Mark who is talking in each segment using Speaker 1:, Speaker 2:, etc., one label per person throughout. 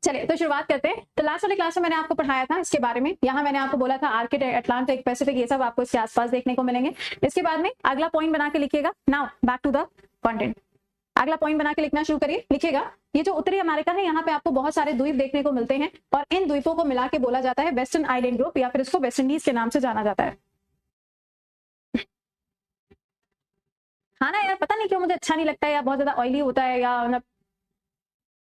Speaker 1: चलिए तो शुरुआत करते हैं। तो लास्ट वाले क्लास में मैंने आपको पढ़ाया था इसके बारे में। यहाँ मैंने आपको बोला था आर्किड, अटलांटिक, पैसिफिक, ये सब आपको इसके आसपास देखने को मिलेंगे। इसके बाद में अगला पॉइंट बना के लिखिएगा। Now back to the content. अगला पॉइंट बना के लिखना शुरू करिए। लिखिएगा ये जो उत्तरी अमेरिका है, यहाँ पे आपको बहुत सारे द्वीप देखने को मिलते हैं और इन द्वीपों को मिला के बोला जाता है वेस्टर्न आइलैंड ग्रुप, या फिर इसको वेस्ट इंडीज के नाम से जाना जाता है। खाना यार पता नहीं क्यों मुझे अच्छा नहीं लगता है, या बहुत ज्यादा ऑयली होता है, या मतलब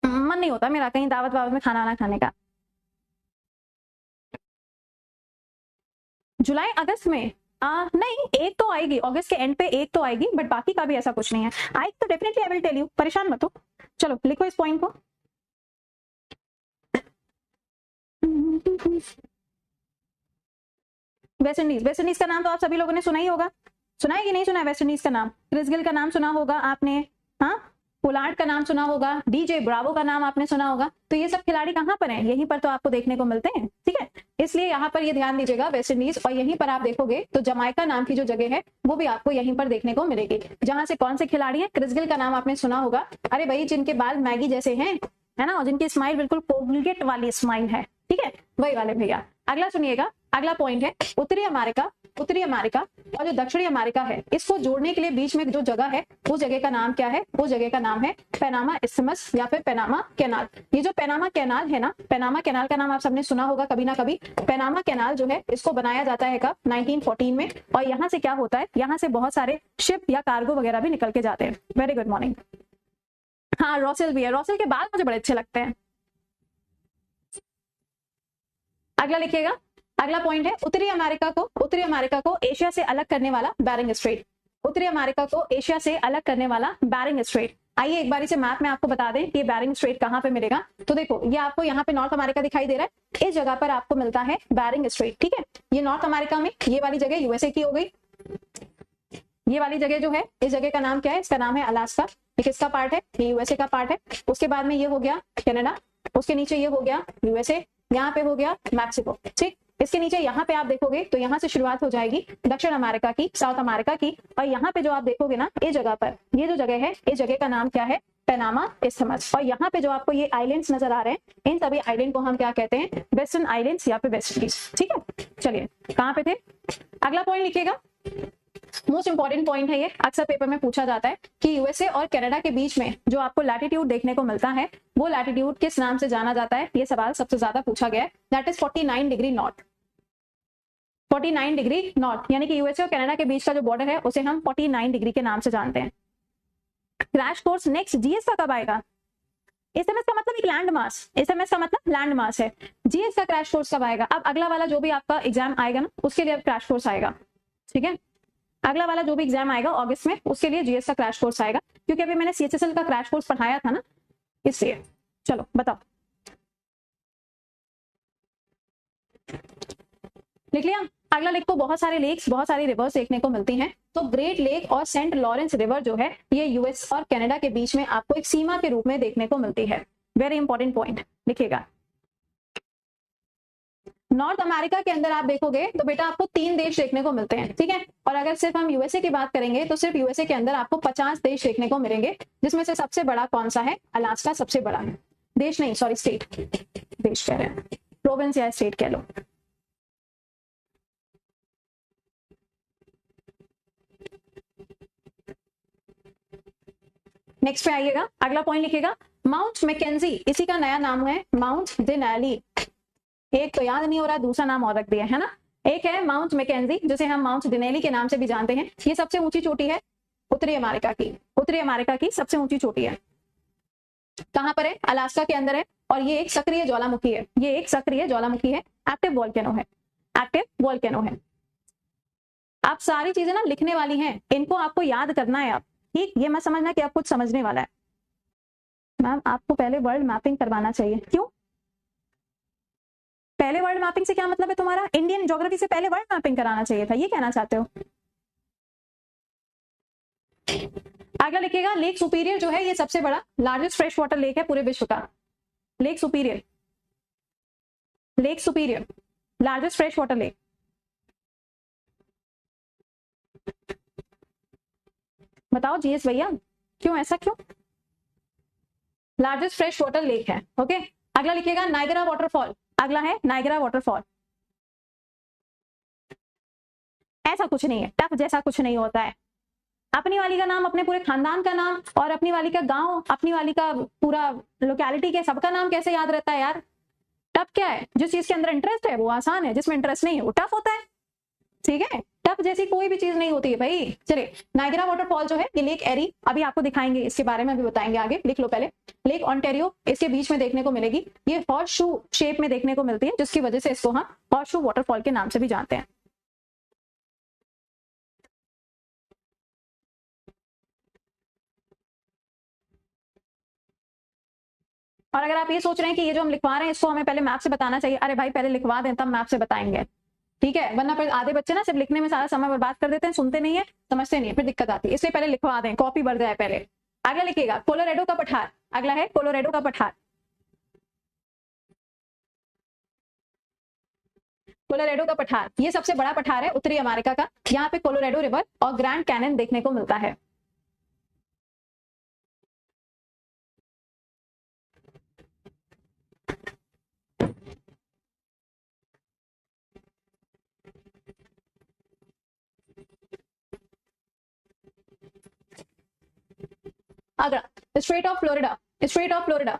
Speaker 1: मन नहीं होता मेरा कहीं दावत वावत में खाना वाना खाने का। जुलाई अगस्त में नहीं, एक तो आएगी अगस्त के एंड पे, एक तो आएगी, बट बाकी का भी ऐसा कुछ नहीं है। आई तो definitely I will tell you, परेशान मत हो। चलो लिखो इस पॉइंट को। वेस्ट इंडीज, वेस्ट इंडीज का नाम तो आप सभी लोगों ने सुना ही होगा। सुना है कि नहीं सुना है वेस्ट इंडीज का नाम? क्रिस गेल का नाम सुना होगा आपने, हाँ, पोलार्ड का नाम सुना होगा, डीजे ब्रावो का नाम आपने सुना होगा। तो ये सब खिलाड़ी कहाँ पर हैं? यहीं पर तो आपको देखने को मिलते हैं, ठीक है। इसलिए यहाँ पर ये ध्यान दीजिएगा वेस्ट इंडीज, और यहीं पर आप देखोगे तो जमाइका नाम की जो जगह है वो भी आपको यहीं पर देखने को मिलेगी। जहां से कौन से खिलाड़ी हैं? क्रिस गेल का नाम आपने सुना होगा। अरे भाई जिनके बाल मैगी जैसे हैं, है ना, और जिनकी स्माइल बिल्कुल कोलगेट वाली स्माइल है, ठीक है, वही वाले भैया। अगला सुनिएगा, अगला पॉइंट है उत्तरी अमेरिका। उत्तरी अमेरिका और जो दक्षिणी अमेरिका है, इसको जोड़ने के लिए बीच में जो जगह है, वो जगह का नाम क्या है? वो जगह का नाम है पैनामा इस्थमस या फिर पैनामा कैनाल। ये जो पैनामा कैनाल है ना, पैनामा कैनाल का नाम आप सबने सुना होगा कभी ना कभी। पैनामा कैनाल जो है इसको बनाया जाता है कब? 1914 में। और यहाँ से क्या होता है? यहाँ से बहुत सारे शिप या कार्गो वगैरह भी निकल के जाते हैं। Very good morning. हाँ रॉसेल भी है, रॉसेल के बाल मुझे बड़े अच्छे लगते हैं। अगला लिखिएगा, अगला पॉइंट है उत्तरी अमेरिका को एशिया से अलग करने वाला बैरिंग स्ट्रेट। उत्तरी अमेरिका को एशिया से अलग करने वाला बैरिंग स्ट्रेट। आइए एक बारी से मैप में आपको बता दें कि ये बैरिंग स्ट्रेट कहां पे मिलेगा। तो देखो ये आपको यहाँ पे नॉर्थ अमेरिका दिखाई दे रहा है, इस जगह पर आपको मिलता है बैरिंग स्ट्रेट, ठीक है। ये नॉर्थ अमेरिका में, ये वाली जगह यूएसए की हो गई। ये वाली जगह जो है, इस जगह का नाम क्या है? इसका नाम है अलास्का। ये किसका पार्ट है? ये यूएसए का पार्ट है। उसके बाद में ये हो गया कनाडा, उसके नीचे ये हो गया यूएसए, यहाँ पे हो गया मैक्सिको, ठीक। इसके नीचे यहाँ पे आप देखोगे तो यहाँ से शुरुआत हो जाएगी दक्षिण अमेरिका की, साउथ अमेरिका की। और यहाँ पे जो आप देखोगे ना, इस जगह पर, ये जो जगह है, इस जगह का नाम क्या है? Panama isthmus. और यहाँ पे जो आपको ये आइलैंड्स नजर आ रहे हैं, इन सभी आइलैंड को हम क्या कहते हैं? वेस्टर्न आइलैंड्स या फिर वेस्ट इंडीज, ठीक है। चलिए कहाँ पे थे? अगला पॉइंट लिखिएगा, मोस्ट इंपॉर्टेंट पॉइंट है ये, अक्सर पेपर में पूछा जाता है कि यूएसए और कनाडा के बीच में जो आपको लैटिट्यूड देखने को मिलता है, वो लैटिट्यूड किस नाम से जाना जाता है? ये सवाल सबसे ज्यादा पूछा गया है। That is 49 degree north. 49 degree north, यानी कि यूएसए और कनाडा के बीच का जो बॉर्डर है उसे हम 49 डिग्री के नाम से जानते हैं। क्रैश कोर्स नेक्स्ट जीएस का कब आएगा? एसएमएस का मतलब एक लैंड मास, एसएमएस का मतलब लैंड मास है। जीएस का क्रैश कोर्स कब आएगा? अब अगला वाला जो भी आपका एग्जाम आएगा ना, उसके लिए अब क्रैश कोर्स आएगा, ठीक है। अगला वाला जो भी एग्जाम आएगा अगस्त में, उसके लिए जीएस का क्रैश कोर्स आएगा, क्योंकि अभी मैंने सीएचएसएल का क्रैश कोर्स पढ़ाया था ना, इसलिए। चलो बताओ, लिख लिया? अगला लिखो, बहुत सारे लेक्स, बहुत सारी रिवर्स देखने को मिलती हैं। तो ग्रेट लेक और सेंट लॉरेंस रिवर जो है, ये यूएस और कनाडा के बीच में आपको एक सीमा के रूप में देखने को मिलती है। वेरी इंपॉर्टेंट पॉइंट लिखिएगा। नॉर्थ अमेरिका के अंदर आप देखोगे तो बेटा आपको 3 देश देखने को मिलते हैं, ठीक है। और अगर सिर्फ हम यूएसए की बात करेंगे तो सिर्फ यूएसए के अंदर आपको 50 देश देखने को मिलेंगे, जिसमें से सबसे बड़ा कौन सा है? अलास्का सबसे बड़ा है। देश नहीं, सॉरी स्टेट, देश कह रहे हैं, प्रोविंस या स्टेट कह लो। नेक्स्ट पे आइएगा, अगला पॉइंट लिखिएगा, माउंट मैकेंजी, इसी का नया नाम है माउंट डेनाली। एक तो याद नहीं हो रहा, दूसरा नाम और रख दिया है ना। एक है माउंट मैकेंजी, जिसे हम माउंट डेनेली के नाम से भी जानते हैं। ये सबसे ऊंची चोटी है उत्तरी अमेरिका की, उत्तरी अमेरिका की सबसे ऊंची चोटी है। कहां पर है? अलास्का के अंदर है। और ये एक सक्रिय ज्वालामुखी है, ये एक सक्रिय ज्वालामुखी है, एक्टिव वोल्केनो है, एक्टिव वोल्केनो है। आप सारी चीजें ना लिखने वाली हैं, इनको आपको याद करना है आप, ठीक। ये मत समझना कि आप कुछ समझने वाला है। मैम आपको पहले वर्ल्ड मैपिंग करवाना चाहिए। क्यों पहले वर्ल्ड मैपिंग से क्या मतलब है तुम्हारा? इंडियन ज्योग्राफी से पहले वर्ल्ड मैपिंग कराना चाहिए था, ये कहना चाहते हो? अगला लिखिएगा, लेक सुपीरियर जो है, ये सबसे बड़ा लार्जेस्ट फ्रेश वाटर लेक है पूरे विश्व का। Lake superior, lake superior largest fresh water lake. बताओ जीएस भैया, क्यों ऐसा क्यों? लार्जेस्ट फ्रेश वाटर लेक है, ओके। अगला लिखिएगा नायगरा वाटरफॉल, अगला है नायगरा वाटरफॉल। ऐसा कुछ नहीं है, टफ जैसा कुछ नहीं होता है। अपनी वाली का नाम, अपने पूरे खानदान का नाम और अपनी वाली का गांव, अपनी वाली का पूरा लोकेलिटी के सबका नाम कैसे याद रहता है यार? टफ क्या है? जिस चीज के अंदर इंटरेस्ट है वो आसान है, जिसमें इंटरेस्ट नहीं है वो टफ होता है। ठीक है, टफ जैसी कोई भी चीज नहीं होती है भाई। चलिए, नायगरा वाटरफॉल जो है ये लेक एरी, अभी आपको दिखाएंगे, इसके बारे में भी बताएंगे आगे, लिख लो पहले। लेक ऑन्टेरियो इसके बीच में देखने को मिलेगी, ये हॉर्स शू शेप में देखने को मिलती है, जिसकी वजह से इसको हम हॉर्स शू वाटरफॉल के नाम से भी जानते हैं। और अगर आप ये सोच रहे हैं कि ये जो हम लिखवा रहे हैं इसको हमें पहले मैप से बताना चाहिए, अरे भाई पहले लिखवा दें तब मैप से बताएंगे, ठीक है? वरना फिर आधे बच्चे ना सिर्फ लिखने में सारा समय बर्बाद कर देते हैं, सुनते नहीं है, समझते नहीं है, फिर दिक्कत आती है। इसलिए पहले लिखवा दें, कॉपी बढ़ जाए पहले। अगला लिखिएगा कोलोरेडो का पठार, अगला है कोलोरेडो का पठार। कोलोरेडो का पठार ये सबसे बड़ा पठार है उत्तरी अमेरिका का, यहाँ पे कोलोरेडो रिवर और ग्रैंड कैनन देखने को मिलता है। अगला straight of Florida, straight of Florida,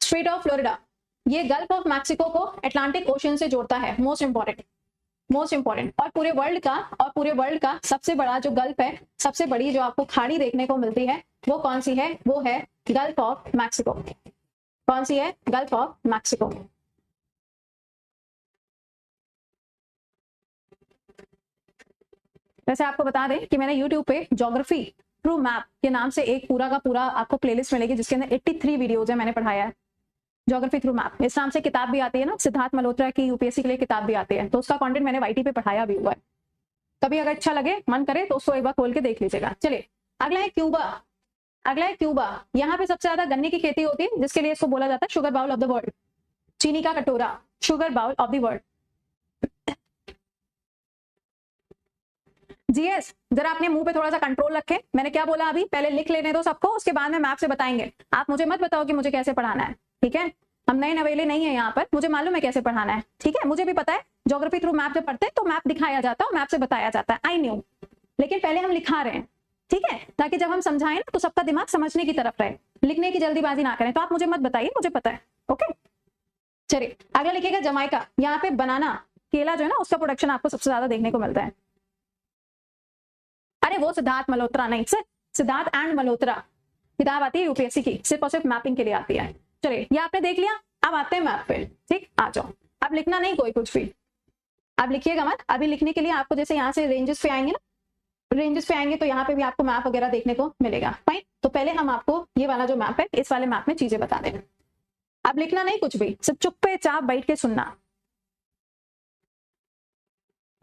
Speaker 1: straight of Florida ये गल्फ ऑफ मैक्सिको को अटलांटिक ओशन से जोड़ता है। Most important, most important. और पूरे वर्ल्ड का सबसे बड़ा जो गल्फ है, सबसे बड़ी जो आपको खाड़ी देखने को मिलती है वो कौन सी है? वो है गल्फ ऑफ मैक्सिको। कौन सी है? Gulf of Mexico. वैसे आपको बता दें कि मैंने YouTube पे ज्योग्राफी थ्रू मैप के नाम से एक पूरा का पूरा आपको प्लेलिस्ट मिलेगी, जिसके अंदर 83 वीडियोज है, मैंने पढ़ाया है ज्योग्राफी थ्रू मैप। इस नाम से किताब भी आती है ना, सिद्धार्थ मल्होत्रा की यूपीएससी के लिए किताब भी आती है, तो उसका कंटेंट मैंने वाईटी पे पढ़ाया भी हुआ है। कभी अगर अच्छा लगे, मन करे तो उसको एक बार खोल के देख लीजिएगा। चलिए, अगला है क्यूबा, अगला है क्यूबा। यहाँ पे सबसे ज्यादा गन्ने की खेती होती है, जिसके लिए इसको बोला जाता है sugar bowl of the world, चीनी का कटोरा, sugar bowl of the world. GS जरा अपने मुंह पे थोड़ा सा कंट्रोल रखें। मैंने क्या बोला अभी? पहले लिख लेने दो सबको, उसके बाद में मैप से बताएंगे। आप मुझे मत बताओ कि मुझे कैसे पढ़ाना है, ठीक है? हम नए नवेले नहीं है यहाँ पर, मुझे मालूम है कैसे पढ़ाना है, ठीक है? मुझे भी पता है, ज्योग्राफी थ्रू मैप जब पढ़ते हैं तो मैप दिखाया जाता है, मैप से बताया जाता है, आई न्यू। लेकिन पहले हम लिखा रहे हैं, ठीक है? ताकि जब हम समझाएं ना तो सबका दिमाग समझने की तरफ रहे, लिखने की जल्दीबाजी ना करें। तो आप मुझे मत बताइए, मुझे पता है, ओके? चलिए, अगला लिखिएगा जमाइका। यहाँ पे बनाना, केला जो है ना, उसका प्रोडक्शन आपको सबसे ज्यादा देखने को मिलता है। अरे वो सिद्धार्थ मल्होत्रा नहीं, सर सिद्धार्थ एंड मल्होत्रा किताब आती है यूपीएससी की, सिर्फ और सिर्फ मैपिंग के लिए आती है। चलिए, ये आपने देख लिया, अब आते हैं मैप पे, ठीक? आ जाओ, अब लिखना नहीं कोई कुछ भी, अब लिखिएगा मत। अभी लिखने के लिए आपको जैसे यहाँ से रेंजेस पे आएंगे ना, रेंजेस पे आएंगे तो यहाँ पे भी आपको मैप वगैरह देखने को मिलेगा, फाइन। तो पहले हम आपको ये वाला जो मैप है, इस वाले मैप में चीजें बता दें। अब लिखना नहीं कुछ भी, सिर्फ चुप्पे चाप बैठ के सुनना,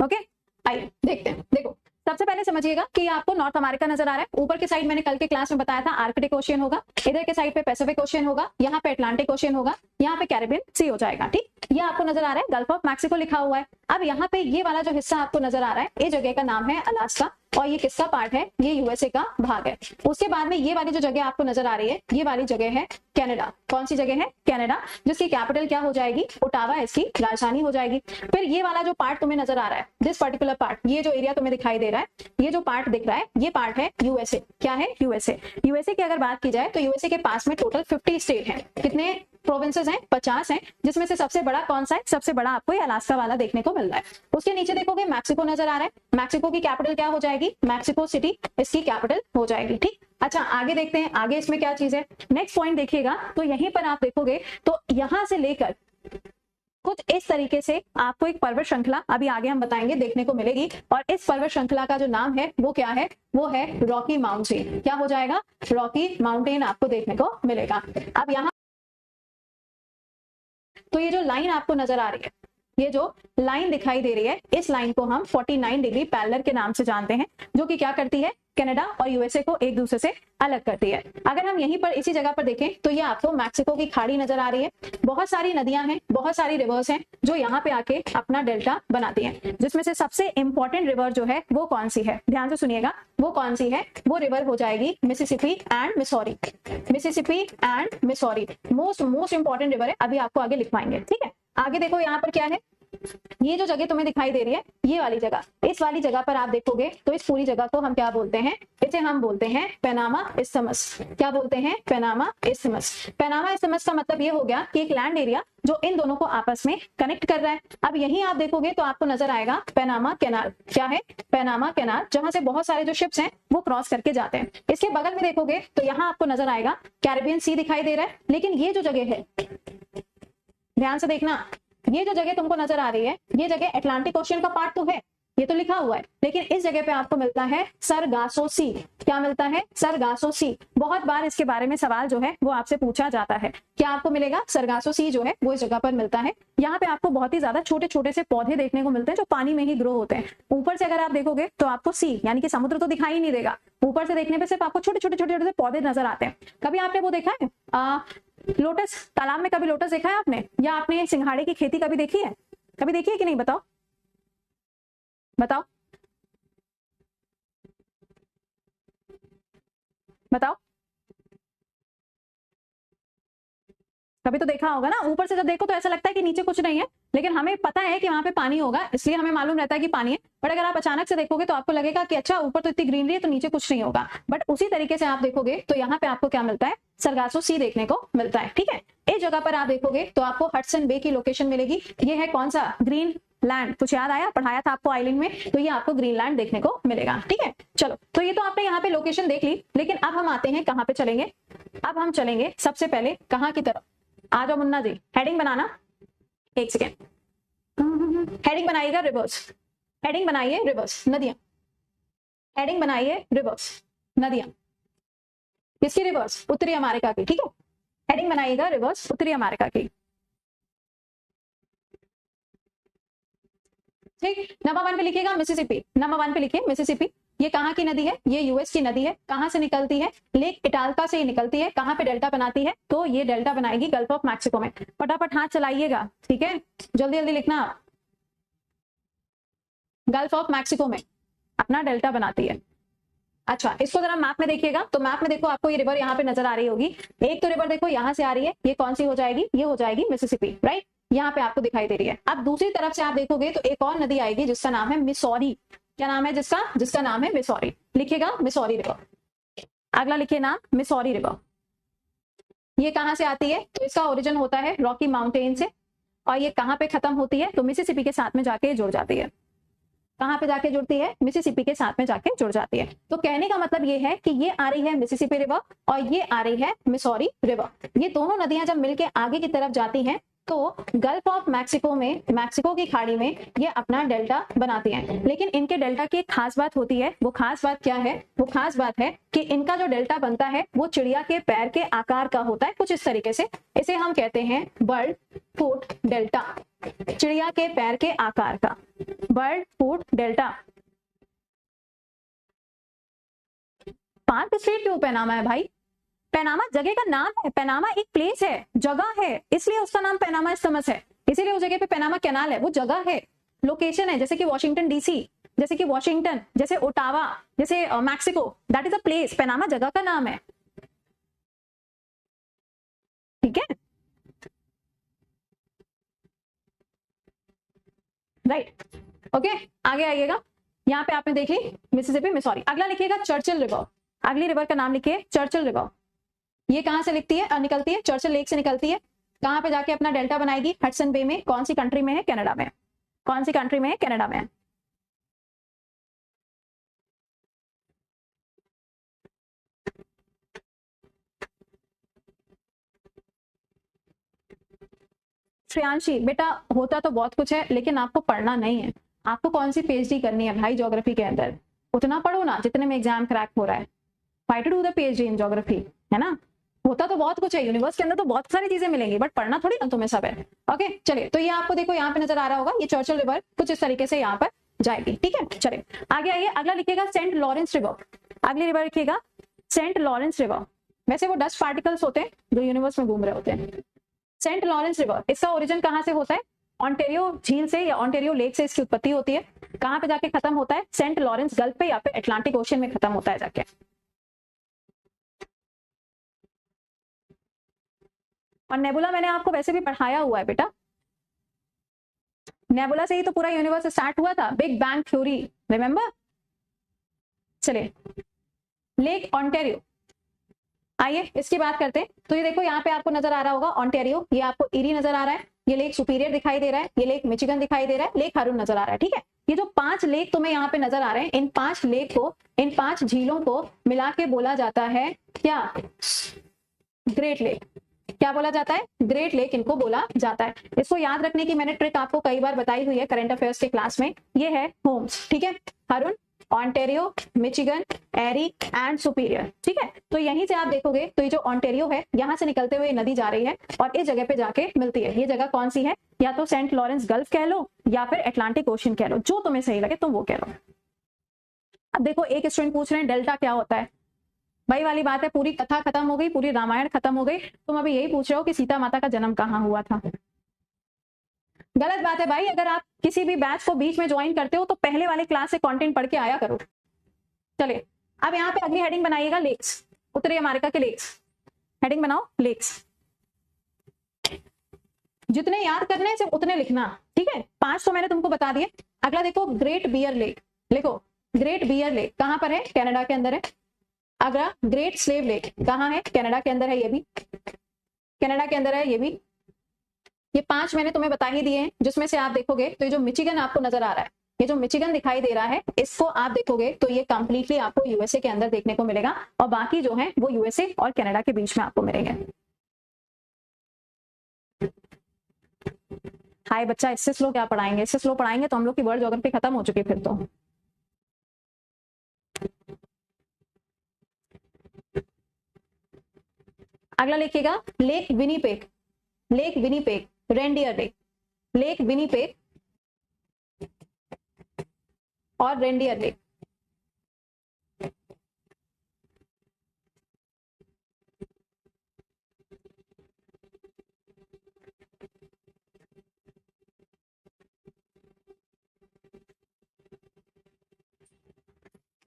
Speaker 1: ओके? आइए देखते हैं। देखो, सबसे पहले समझिएगा कि आपको नॉर्थ अमेरिका नजर आ रहा है। ऊपर के साइड मैंने कल के क्लास में बताया था आर्कटिक ओशियन होगा, इधर के साइड पे पैसिफिक ओशियन होगा, यहाँ पे अटलांटिक ओशियन होगा, यहाँ पे कैरिबियन सी हो जाएगा, ठीक? ये आपको नजर आ रहा है गल्फ ऑफ मैक्सिको लिखा हुआ है। अब यहाँ पे ये वाला जो हिस्सा आपको नजर आ रहा है, ये जगह का नाम है अलास्का, और ये किसका पार्ट है? ये यूएसए का भाग है। उसके बाद में ये वाली जो जगह आपको नजर आ रही है, ये वाली जगह है कनाडा। कौन सी जगह है? कनाडा, जिसकी कैपिटल क्या हो जाएगी? ओटावा इसकी राजधानी हो जाएगी। फिर ये वाला जो पार्ट तुम्हें नजर आ रहा है, दिस पर्टिकुलर पार्ट, ये जो एरिया तुम्हें दिखाई दे रहा है, ये जो पार्ट दिख रहा है, ये पार्ट है यूएसए। क्या है? यूएसए। यूएसए की अगर बात की जाए तो यूएसए के पास में टोटल 50 स्टेट है। कितने प्रोविंसेस हैं? 50 हैं, जिसमें से सबसे बड़ा कौन सा है? सबसे बड़ा आपको ये अलास्का वाला देखने को मिल रहा है। उसके नीचे देखोगे मैक्सिको नजर आ रहा है, मैक्सिको की कैपिटल क्या हो जाएगी? मैक्सिको सिटी इसकी कैपिटल हो जाएगी, ठीक? अच्छा, आगे देखते हैं, आगे इसमें क्या चीज है। नेक्स्ट पॉइंट देखिएगा तो यहीं पर आप देखोगे तो यहां से लेकर कुछ इस तरीके से आपको एक पर्वत श्रृंखला, अभी आगे हम बताएंगे, देखने को मिलेगी। और इस पर्वत श्रृंखला का जो नाम है वो क्या है? वो है रॉकी माउंटेन। क्या हो जाएगा? रॉकी माउंटेन आपको देखने को मिलेगा। अब यहाँ तो ये जो लाइन आपको नजर आ रही है, ये जो लाइन दिखाई दे रही है, इस लाइन को हम 49 डिग्री पैरेलल के नाम से जानते हैं, जो कि क्या करती है, कनाडा और यूएसए को एक दूसरे से अलग करती है। अगर हम यहीं पर इसी जगह पर देखें तो ये आपको मैक्सिको की खाड़ी नजर आ रही है। बहुत सारी नदियां हैं, बहुत सारी रिवर्स हैं जो यहाँ पे आके अपना डेल्टा बनाती हैं, जिसमें से सबसे इंपॉर्टेंट रिवर जो है वो कौन सी है, ध्यान से सुनिएगा, वो कौन सी है, वो रिवर हो जाएगी Mississippi and Missouri. Mississippi and Missouri most important river है, अभी आपको आगे लिखवाएंगे, ठीक है। आगे देखो यहाँ पर क्या है, ये जो जगह तुम्हें दिखाई दे रही है, ये वाली जगह, इस वाली जगह पर आप देखोगे तो इस पूरी जगह को हम क्या बोलते हैं, इसे हम बोलते हैं पैनामा इस्थमस। क्या बोलते हैं, पैनामा इस्थमस। पैनामा इस्थमस का मतलब ये हो गया कि एक लैंड एरिया जो इन दोनों को आपस में कनेक्ट कर रहा है। अब यहीं आप देखोगे तो आपको नजर आएगा पैनामा कैनाल। क्या है, पैनामा कैनाल, जहां से बहुत सारे जो शिप्स हैं वो क्रॉस करके जाते हैं। इसके बगल में देखोगे तो यहाँ आपको नजर आएगा कैरिबियन सी दिखाई दे रहा है। लेकिन ये जो जगह है, ध्यान से देखना, ये जो जगह तुमको नजर आ रही है, ये जगह अटलांटिक ओशियन का पार्ट तो है, ये तो लिखा हुआ है, लेकिन इस जगह पे आपको मिलता है सरगासो सी। क्या मिलता है, सरगासो सी। बहुत बार इसके बारे में सवाल जो है वो आपसे पूछा जाता है। क्या आपको मिलेगा, सरगासो सी जो है वो इस जगह पर मिलता है। यहाँ पे आपको बहुत ही ज्यादा छोटे छोटे से पौधे देखने को मिलते हैं जो पानी में ही ग्रो होते हैं। ऊपर से अगर आप देखोगे तो आपको सी यानी कि समुद्र तो दिखाई नहीं देगा, ऊपर से देखने पे सिर्फ आपको छोटे छोटे छोटे छोटे से पौधे नजर आते हैं। कभी आपने वो देखा है लोटस, तालाब में कभी लोटस देखा है आपने, या आपने सिंघाड़े की खेती कभी देखी है, कभी देखी है कि नहीं, बताओ बताओ बताओ। कभी तो देखा होगा ना, ऊपर से जब देखो तो ऐसा लगता है कि नीचे कुछ नहीं है, लेकिन हमें पता है कि वहां पे पानी होगा, इसलिए हमें मालूम रहता है कि पानी है। बट अगर आप अचानक से देखोगे तो आपको लगेगा कि अच्छा ऊपर तो इतनी ग्रीनरी है तो नीचे कुछ नहीं होगा। बट उसी तरीके से आप देखोगे तो यहाँ पे आपको क्या मिलता है, सरगासो सी देखने को मिलता है, ठीक है। इस जगह पर आप देखोगे तो आपको हडसन बे की लोकेशन मिलेगी। ये है कौन सा, ग्रीन लैंड। कुछ याद आया, पढ़ाया था आपको आइलैंड में, तो ये आपको ग्रीनलैंड देखने को मिलेगा, ठीक है। चलो, तो ये तो आपने यहाँ पे लोकेशन देख ली, लेकिन अब हम आते हैं कहाँ पे चलेंगे, अब हम चलेंगे सबसे पहले कहाँ की तरफ। आ जाओ मुन्ना जी, हेडिंग बनाना, एक सेकेंड। हेडिंग बनाइएगा रिवर्स, हेडिंग बनाइए रिवर्स, नदियां, हेडिंग बनाइए रिवर्स, नदियां। किसकी रिवर्स, उत्तरी अमेरिका की, ठीक है। हेडिंग बनाइएगा रिवर्स, उत्तरी अमेरिका की, ठीक। नंबर 1 पे लिखिएगा मिसिसिपी, नंबर 1 पे लिखिए मिसिसिपी। ये कहाँ की नदी है, ये यूएस की नदी है। कहाँ से निकलती है, लेक इटाल्का से निकलती है। कहाँ पे डेल्टा बनाती है, तो ये डेल्टा बनाएगी गल्फ ऑफ मैक्सिको में। फटाफट हाथ चलाइएगा, ठीक है, जल्दी जल्दी लिखना। गल्फ ऑफ मैक्सिको में अपना डेल्टा बनाती है। अच्छा, इसको जरा मैप में देखिएगा, तो मैप में देखो आपको ये रिवर यहाँ पे नजर आ रही होगी। एक तो रिवर देखो यहाँ से आ रही है, ये कौन सी हो जाएगी, ये हो जाएगी मिसिसिपी, राइट, यहाँ पे आपको दिखाई दे रही है। अब दूसरी तरफ से आप देखोगे तो एक और नदी आएगी जिसका नाम है मिसौरी। क्या नाम है जिसका, जिसका नाम है मिसौरी। लिखिएगा मिसौरी रिवर। अगला लिखिए नाम, मिसौरी रिवर। ये कहाँ से आती है, तो इसका ओरिजिन होता है रॉकी माउंटेन से, और ये कहाँ पे खत्म होती है, तो मिसिसिपी के साथ में जाके जुड़ जाती है। कहाँ पे जाके जुड़ती है, मिसिसिपी के साथ में जाके जुड़ जाती है। तो कहने का मतलब ये है कि ये आ रही है मिसिसिपी रिवर और ये आ रही है मिसौरी रिवर। ये दोनों नदियां जब मिलके आगे की तरफ जाती हैं तो गल्फ ऑफ मैक्सिको में, मैक्सिको की खाड़ी में ये अपना डेल्टा बनाती हैं। लेकिन इनके डेल्टा की एक खास बात होती है, वो खास बात क्या है, वो खास बात है कि इनका जो डेल्टा बनता है वो चिड़िया के पैर के आकार का होता है, कुछ इस तरीके से। इसे हम कहते हैं बर्ड फुट डेल्टा, चिड़िया के पैर के आकार का, bird foot delta. Park street क्यों पैनामा है भाई, पैनामा जगह का नाम है, पैनामा एक प्लेस है, जगह है, इसलिए उसका नाम पैनामा इस्थमस है। इसीलिए उस जगह पे पैनामा कैनाल है, वो जगह है, लोकेशन है। जैसे कि वॉशिंगटन डीसी, जैसे कि वॉशिंगटन, जैसे ओटावा, जैसे Mexico, that is a place. Panama जगह का नाम है, ठीक है, राइट, ओके। आगे आइएगा, यहाँ पे आपने देखी मिसिसिपी मिसौरी। अगला लिखिएगा चर्चिल रिवर। अगली रिवर का नाम लिखिए चर्चिल रिवर। ये कहां से लिखती है, निकलती है, चर्चिल लेक से निकलती है। कहां पे जाके अपना डेल्टा बनाएगी, हडसन बे में। कौन सी कंट्री में है, कनाडा में। कौन सी कंट्री में है, कनाडा में। श्रेयांशी बेटा, होता तो बहुत कुछ है लेकिन आपको पढ़ना नहीं है। आपको कौन सी पीएचडी करनी है भाई ज्योग्राफी के अंदर, उतना पढ़ो ना जितने में एग्जाम क्रैक हो रहा है। Fight to do the PhD in geography, है ना, होता तो बहुत कुछ है यूनिवर्स के अंदर, तो बहुत सारी चीजें मिलेंगी, बट पढ़ना थोड़ी ना तुम्हें सब है। ओके चलिए, तो ये आपको देखो यहाँ पे नजर आ रहा होगा, ये चर्चिल रिवर कुछ इस तरीके से यहाँ पर जाएगी। ठीक है चलिए आगे आइए, अगला लिखिएगा सेंट लॉरेंस रिवर। अगली रिवर लिखिएगा सेंट लॉरेंस रिवर। वैसे वो डस्ट पार्टिकल्स होते हैं जो यूनिवर्स में घूम रहे होते हैं। सेंट लॉरेंस रिवर, इसका ओरिजिन कहाँ से होता है? ऑन्टेरियो झील से या ऑन्टेरियो लेक से इसकी उत्पत्ति होती है। कहां पे जाके खत्म होता है? सेंट लॉरेंस गल्फ पे या फिर अटलांटिक ओशन में खत्म होता है जाके। और नेबुला मैंने आपको वैसे भी पढ़ाया हुआ है बेटा, नेबुला से ही तो पूरा यूनिवर्स स्टार्ट हुआ था, बिग बैंग थ्योरी, रिमेंबर। चलिए लेक ऑन्टेरियो, आइए इसकी बात करते हैं। तो ये देखो यहाँ पे आपको नजर आ रहा होगा ऑन्टेरियो, ये आपको इरी नजर आ रहा है, ये लेक सुपीरियर दिखाई दे रहा है, ये लेक मिचिगन दिखाई दे रहा है, लेक हारून नजर आ रहा है। ठीक है, ये जो 5 लेक तुम्हें यहाँ पे नजर आ रहे हैं, इन 5 लेक को, इन 5 झीलों को मिला के बोला जाता है क्या? Great lake. क्या बोला जाता है? ग्रेट लेक इनको बोला जाता है। इसको याद रखने की मैंने ट्रिक आपको कई बार बताई हुई है करंट अफेयर्स के क्लास में। ये है होम्स, ठीक है, Huron, Ontario, Michigan, Erie and Superior. ठीक है, तो यहीं से आप देखोगे तो ये जो ऑन्टेरियो है, यहां से निकलते हुए नदी जा रही है और इस जगह पे जाके मिलती है। ये जगह कौन सी है? या तो सेंट लॉरेंस गल्फ कह लो या फिर अटलांटिक ओशन कह लो, जो तुम्हें सही लगे तुम वो कह लो। अब देखो एक स्टूडेंट पूछ रहे हैं डेल्टा क्या होता है। वही वाली बात है, पूरी कथा खत्म हो गई, पूरी रामायण खत्म हो गई, तुम अभी यही पूछ रहे हो कि सीता माता का जन्म कहाँ हुआ था। गलत बात है भाई, अगर आप किसी भी बैच को बीच में ज्वाइन करते हो तो पहले वाले क्लास से कंटेंट पढ़ के आया करो। चलिए अब यहाँ पे अगली हेडिंग बनाइएगा, लेक्स, उत्तरी अमेरिका के लेक्स। हेडिंग बनाओ लेक्स। जितने याद करने हैं सिर्फ उतने लिखना, ठीक है। 5 तो मैंने तुमको बता दिए। अगला देखो ग्रेट बियर लेक, लिखो ग्रेट बियर लेक कहां पर है? कनाडा के अंदर है। अगला ग्रेट स्लेव लेक कहां है? कनाडा के अंदर है, ये भी कनाडा के अंदर है, ये भी। ये 5 मैंने तुम्हें बता ही दिए हैं, जिसमें से आप देखोगे तो ये जो मिचिगन आपको नजर आ रहा है, ये जो मिचिगन दिखाई दे रहा है, इसको आप देखोगे तो ये कंप्लीटली आपको यूएसए के अंदर देखने को मिलेगा और बाकी जो है वो यूएसए और कनाडा के बीच में आपको मिलेंगे। हाय बच्चा, इससे स्लो क्या पढ़ाएंगे? इससे स्लो पढ़ाएंगे तो हम लोग की वर्ल्ड ज्योग्राफी खत्म हो चुकी फिर तो। अगला लिखिएगा lake Winnipeg, lake Winnipeg, reindeer lake, lake Winnipeg और रेंडियर लेक।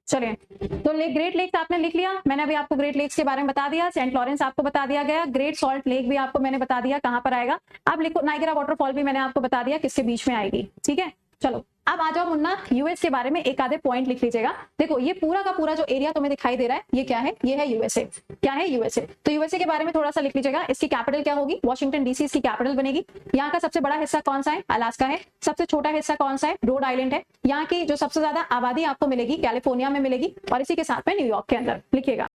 Speaker 1: चलिए तो ग्रेट लेक्स आपने लिख लिया, मैंने अभी आपको ग्रेट लेक्स के बारे में बता दिया। सेंट लॉरेंस आपको बता दिया गया, ग्रेट सॉल्ट लेक भी आपको मैंने बता दिया कहां पर आएगा। अब लिखो नाइगरा वाटरफॉल भी मैंने आपको बता दिया किसके बीच में आएगी। ठीक है, चलो अब आ जाओ मुन्ना, यूएस के बारे में एक आधे पॉइंट लिख लीजिएगा। देखो ये पूरा का पूरा जो एरिया तुम्हें दिखाई दे रहा है, ये क्या है? ये है यूएसए। क्या है? यूएसए। तो यूएसए के बारे में थोड़ा सा लिख लीजिएगा। इसकी कैपिटल क्या होगी? वॉशिंगटन डीसी इसकी कैपिटल बनेगी। यहाँ का सबसे बड़ा हिस्सा कौन सा है? अलास्का है। सबसे छोटा हिस्सा कौन सा है? रोड आइलैंड है। यहाँ की जो सबसे ज्यादा आबादी आपको मिलेगी कैलिफोर्निया में मिलेगी और इसी के साथ में न्यूयॉर्क के अंदर। लिखिएगा।